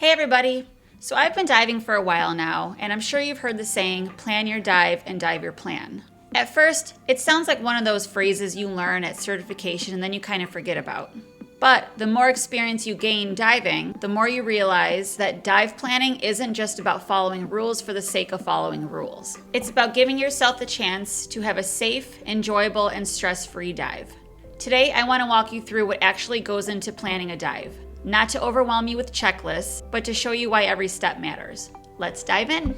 Hey everybody! So I've been diving for a while now, and I'm sure you've heard the saying, plan your dive and dive your plan. At first, it sounds like one of those phrases you learn at certification and then you kind of forget about. But the more experience you gain diving, the more you realize that dive planning isn't just about following rules for the sake of following rules. It's about giving yourself the chance to have a safe, enjoyable, and stress-free dive. Today, I want to walk you through what actually goes into planning a dive. Not to overwhelm you with checklists, but to show you why every step matters. Let's dive in.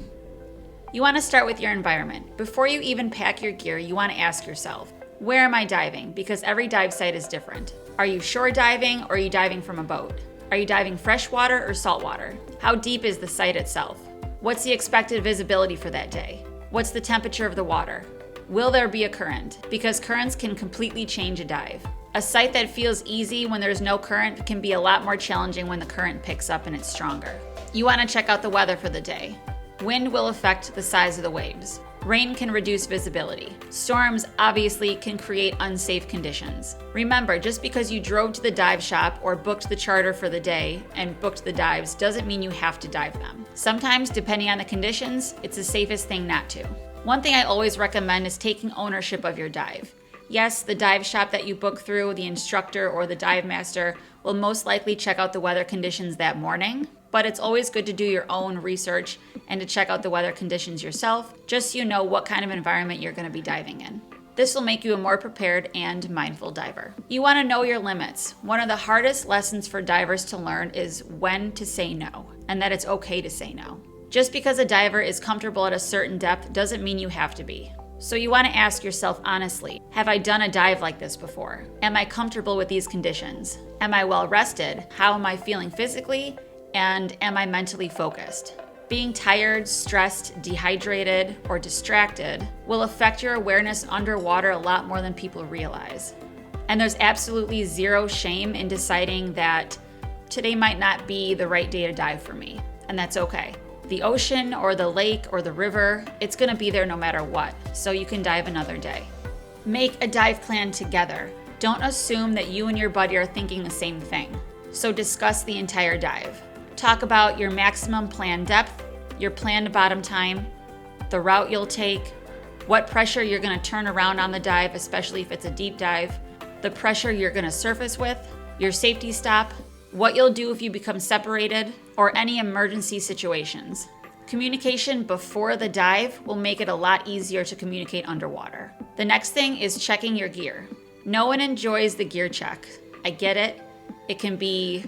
You want to start with your environment. Before you even pack your gear, you want to ask yourself, where am I diving? Because every dive site is different. Are you shore diving or are you diving from a boat? Are you diving freshwater or saltwater? How deep is the site itself? What's the expected visibility for that day? What's the temperature of the water? Will there be a current? Because currents can completely change a dive. A site that feels easy when there's no current can be a lot more challenging when the current picks up and it's stronger. You want to check out the weather for the day. Wind will affect the size of the waves. Rain can reduce visibility. Storms obviously can create unsafe conditions. Remember, just because you drove to the dive shop or booked the charter for the day and booked the dives doesn't mean you have to dive them. Sometimes, depending on the conditions, it's the safest thing not to. One thing I always recommend is taking ownership of your dive. Yes, the dive shop that you book through, the instructor or the dive master will most likely check out the weather conditions that morning, but it's always good to do your own research and to check out the weather conditions yourself, just so you know what kind of environment you're going to be diving in. This will make you a more prepared and mindful diver. You want to know your limits. One of the hardest lessons for divers to learn is when to say no, and that it's okay to say no. Just because a diver is comfortable at a certain depth doesn't mean you have to be. So you want to ask yourself honestly, have I done a dive like this before? Am I comfortable with these conditions? Am I well rested? How am I feeling physically? And am I mentally focused? Being tired, stressed, dehydrated, or distracted will affect your awareness underwater a lot more than people realize. And there's absolutely zero shame in deciding that today might not be the right day to dive for me, and that's okay. The ocean or the lake or the river, it's gonna be there no matter what, so you can dive another day. Make a dive plan together. Don't assume that you and your buddy are thinking the same thing. So discuss the entire dive. Talk about your maximum planned depth, your planned bottom time, the route you'll take, what pressure you're gonna turn around on the dive, especially if it's a deep dive, the pressure you're gonna surface with, your safety stop, what you'll do if you become separated, or any emergency situations. Communication before the dive will make it a lot easier to communicate underwater. The next thing is checking your gear. No one enjoys the gear check. I get it. It can be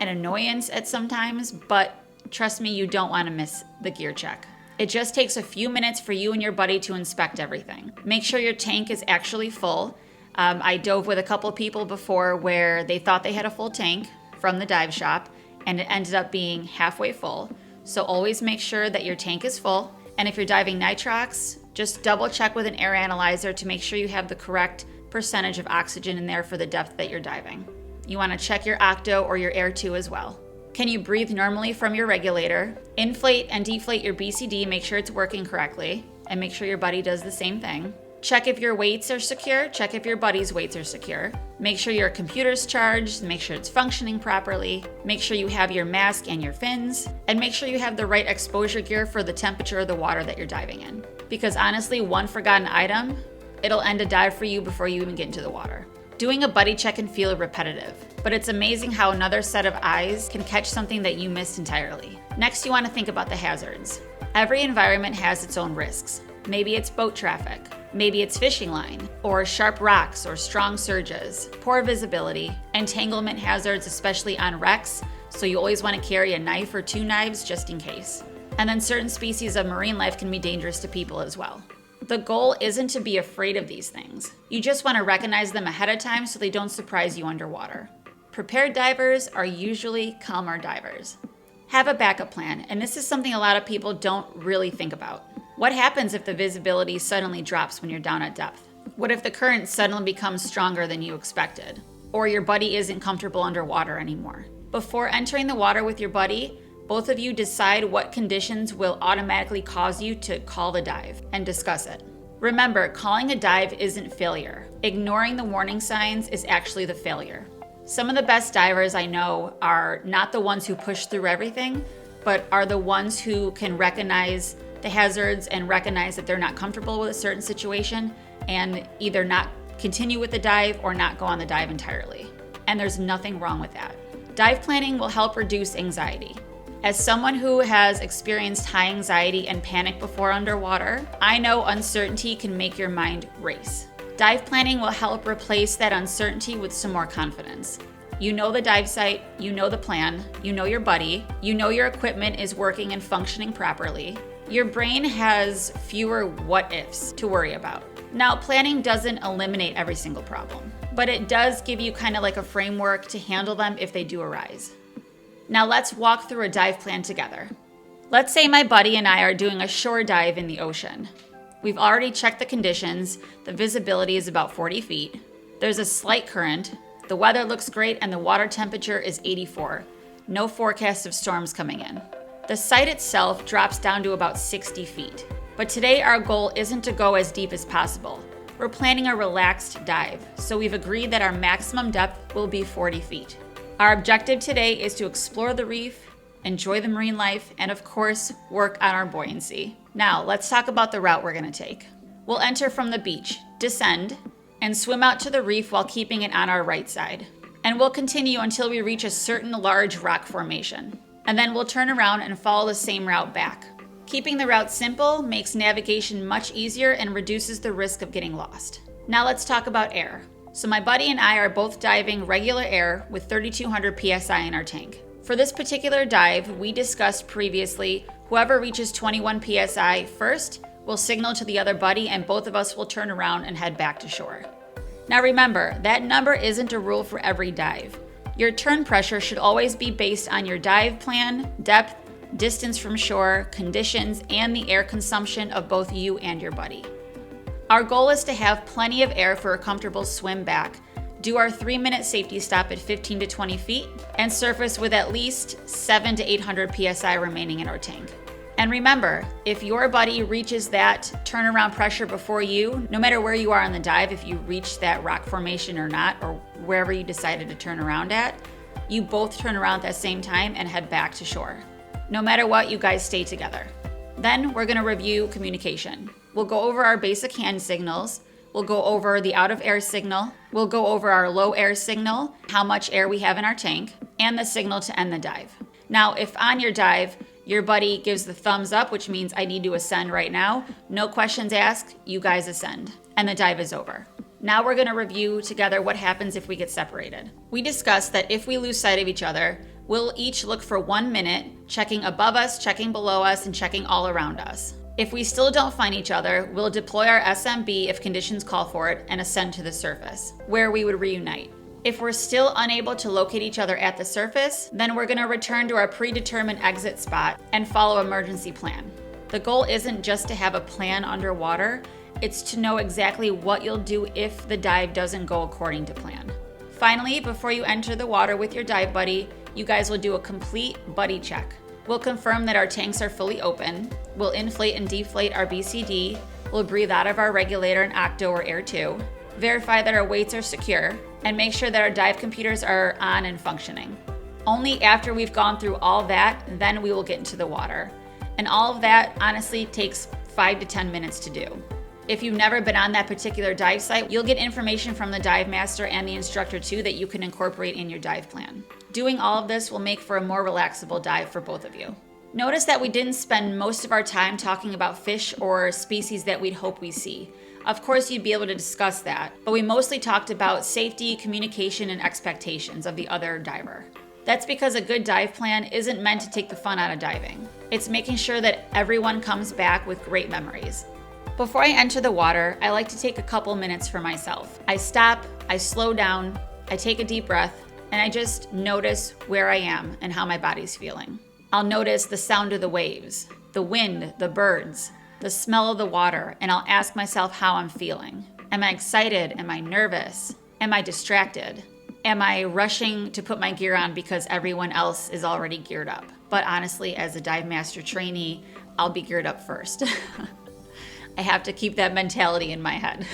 an annoyance at sometimes, but trust me, you don't want to miss the gear check. It just takes a few minutes for you and your buddy to inspect everything. Make sure your tank is actually full. I dove with a couple people before where they thought they had a full tank from the dive shop, and it ended up being halfway full. So always make sure that your tank is full. And if you're diving Nitrox, just double check with an air analyzer to make sure you have the correct percentage of oxygen in there for the depth that you're diving. You want to check your octo or your air 2 as well. Can you breathe normally from your regulator? Inflate and deflate your BCD, make sure it's working correctly, and make sure your buddy does the same thing. Check if your weights are secure, check if your buddy's weights are secure. Make sure your computer's charged, make sure it's functioning properly. Make sure you have your mask and your fins, and make sure you have the right exposure gear for the temperature of the water that you're diving in. Because honestly, one forgotten item, it'll end a dive for you before you even get into the water. Doing a buddy check can feel repetitive, but it's amazing how another set of eyes can catch something that you missed entirely. Next, you want to think about the hazards. Every environment has its own risks. Maybe it's boat traffic, maybe it's fishing line, or sharp rocks or strong surges, poor visibility, entanglement hazards, especially on wrecks, so you always want to carry a knife or 2 knives just in case. And then certain species of marine life can be dangerous to people as well. The goal isn't to be afraid of these things. You just want to recognize them ahead of time so they don't surprise you underwater. Prepared divers are usually calmer divers. Have a backup plan, and this is something a lot of people don't really think about. What happens if the visibility suddenly drops when you're down at depth? What if the current suddenly becomes stronger than you expected? Or your buddy isn't comfortable underwater anymore? Before entering the water with your buddy, both of you decide what conditions will automatically cause you to call the dive and discuss it. Remember, calling a dive isn't failure. Ignoring the warning signs is actually the failure. Some of the best divers I know are not the ones who push through everything, but are the ones who can recognize the hazards and recognize that they're not comfortable with a certain situation and either not continue with the dive or not go on the dive entirely. And there's nothing wrong with that. Dive planning will help reduce anxiety. As someone who has experienced high anxiety and panic before underwater, I know uncertainty can make your mind race. Dive planning will help replace that uncertainty with some more confidence. You know the dive site, you know the plan, you know your buddy, you know your equipment is working and functioning properly. Your brain has fewer what ifs to worry about. Now, planning doesn't eliminate every single problem, but it does give you kind of like a framework to handle them if they do arise. Now let's walk through a dive plan together. Let's say my buddy and I are doing a shore dive in the ocean. We've already checked the conditions. The visibility is about 40 feet. There's a slight current. The weather looks great and the water temperature is 84. No forecast of storms coming in. The site itself drops down to about 60 feet. But today our goal isn't to go as deep as possible. We're planning a relaxed dive, so we've agreed that our maximum depth will be 40 feet. Our objective today is to explore the reef, enjoy the marine life, and of course, work on our buoyancy. Now, let's talk about the route we're going to take. We'll enter from the beach, descend, and swim out to the reef while keeping it on our right side. And we'll continue until we reach a certain large rock formation. And then we'll turn around and follow the same route back. Keeping the route simple makes navigation much easier and reduces the risk of getting lost. Now let's talk about air. So my buddy and I are both diving regular air with 3,200 PSI in our tank. For this particular dive, we discussed previously, whoever reaches 21 PSI first will signal to the other buddy and both of us will turn around and head back to shore. Now remember, that number isn't a rule for every dive. Your turn pressure should always be based on your dive plan, depth, distance from shore, conditions, and the air consumption of both you and your buddy. Our goal is to have plenty of air for a comfortable swim back, do our 3-minute safety stop at 15 to 20 feet, and surface with at least 700 to 800 PSI remaining in our tank. And remember, if your buddy reaches that turnaround pressure before you, no matter where you are on the dive, if you reach that rock formation or not, or wherever you decided to turn around at, you both turn around at the same time and head back to shore. No matter what, you guys stay together. Then we're gonna review communication. We'll go over our basic hand signals. We'll go over the out of air signal. We'll go over our low air signal, how much air we have in our tank, and the signal to end the dive. Now, if on your dive, your buddy gives the thumbs up, which means I need to ascend right now, no questions asked, you guys ascend, and the dive is over. Now we're gonna review together what happens if we get separated. We discussed that if we lose sight of each other, we'll each look for 1 minute, checking above us, checking below us, and checking all around us. If we still don't find each other, we'll deploy our SMB if conditions call for it and ascend to the surface, where we would reunite. If we're still unable to locate each other at the surface, then we're gonna return to our predetermined exit spot and follow emergency plan. The goal isn't just to have a plan underwater, it's to know exactly what you'll do if the dive doesn't go according to plan. Finally, before you enter the water with your dive buddy, you guys will do a complete buddy check. We'll confirm that our tanks are fully open. We'll inflate and deflate our BCD. We'll breathe out of our regulator and octo or air 2. Verify that our weights are secure, and make sure that our dive computers are on and functioning. Only after we've gone through all that, then we will get into the water. And all of that honestly takes 5 to 10 minutes to do. If you've never been on that particular dive site, you'll get information from the dive master and the instructor too that you can incorporate in your dive plan. Doing all of this will make for a more relaxable dive for both of you. Notice that we didn't spend most of our time talking about fish or species that we'd hope we see. Of course, you'd be able to discuss that, but we mostly talked about safety, communication, and expectations of the other diver. That's because a good dive plan isn't meant to take the fun out of diving. It's making sure that everyone comes back with great memories. Before I enter the water, I like to take a couple minutes for myself. I stop, I slow down, I take a deep breath, and I just notice where I am and how my body's feeling. I'll notice the sound of the waves, the wind, the birds, the smell of the water, and I'll ask myself how I'm feeling. Am I excited? Am I nervous? Am I distracted? Am I rushing to put my gear on because everyone else is already geared up? But honestly, as a dive master trainee, I'll be geared up first. I have to keep that mentality in my head.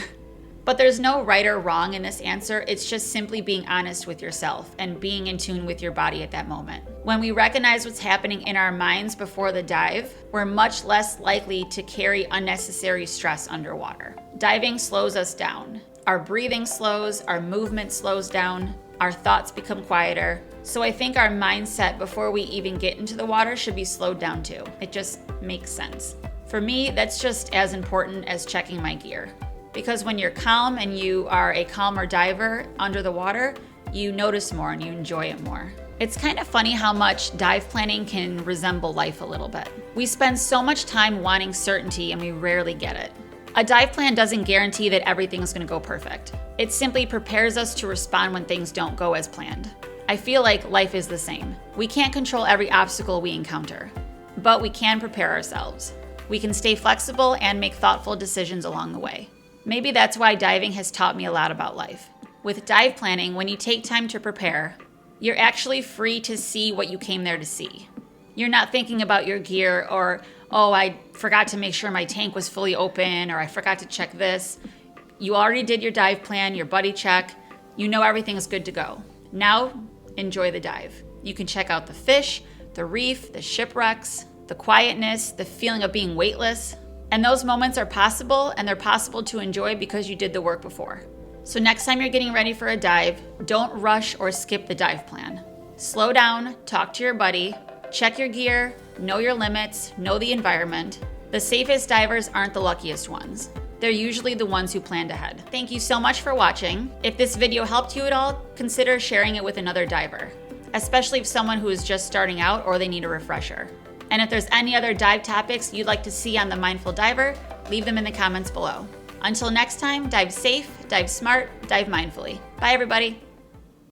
But there's no right or wrong in this answer. It's just simply being honest with yourself and being in tune with your body at that moment. When we recognize what's happening in our minds before the dive, we're much less likely to carry unnecessary stress underwater. Diving slows us down. Our breathing slows, our movement slows down, our thoughts become quieter. So I think our mindset before we even get into the water should be slowed down too. It just makes sense. For me, that's just as important as checking my gear. Because when you're calm and you are a calmer diver under the water, you notice more and you enjoy it more. It's kind of funny how much dive planning can resemble life a little bit. We spend so much time wanting certainty and we rarely get it. A dive plan doesn't guarantee that everything is going to go perfect. It simply prepares us to respond when things don't go as planned. I feel like life is the same. We can't control every obstacle we encounter, but we can prepare ourselves. We can stay flexible and make thoughtful decisions along the way. Maybe that's why diving has taught me a lot about life. With dive planning, when you take time to prepare, you're actually free to see what you came there to see. You're not thinking about your gear or, oh, I forgot to make sure my tank was fully open, or I forgot to check this. You already did your dive plan, your buddy check. You know everything is good to go. Now, enjoy the dive. You can check out the fish, the reef, the shipwrecks, the quietness, the feeling of being weightless. And those moments are possible, and they're possible to enjoy because you did the work before. So next time you're getting ready for a dive, don't rush or skip the dive plan. Slow down, talk to your buddy, check your gear, know your limits, know the environment. The safest divers aren't the luckiest ones. They're usually the ones who planned ahead. Thank you so much for watching. If this video helped you at all, consider sharing it with another diver, especially if someone who is just starting out or they need a refresher. And if there's any other dive topics you'd like to see on The Mindful Diver, leave them in the comments below. Until next time, dive safe, dive smart, dive mindfully. Bye everybody.